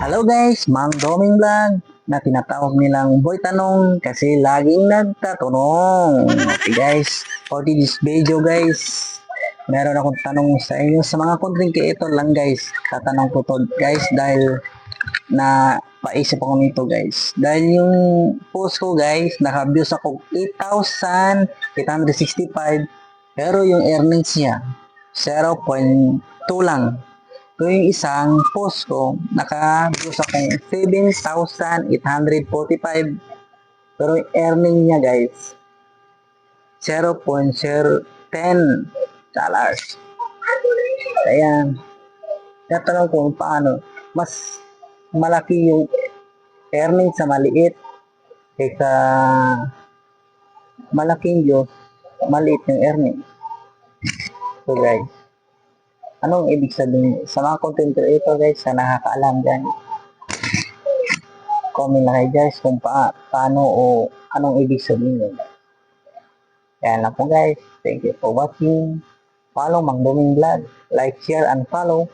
Hello guys, Mang Doming Vlog na tinatawag nilang Boy Tanong kasi laging nagtatanong. Okay guys, for this video guys, meron akong tanong sa inyo sa mga content creator lang guys. Tatanong ko to guys dahil na paisip ako nito guys. Dahil yung post ko guys, naka-views ako 8,865 pero yung earnings niya 0.2 lang. So, yung isang post ko, naka-views akong 7,845. Pero yung earning niya guys, 0.010 dollars. Kaya, natanong ko paano, mas malaki yung earning sa maliit kaysa malaking views, maliit yung earning. So guys, anong ibig sabihin? Sa mga content creator guys, na nakakaalam dyan, comment na kayo guys kung paano o anong ibig sabihin yun. Kaya lang po guys, thank you for watching. Follow Mang Doming Vlog, like, share, and follow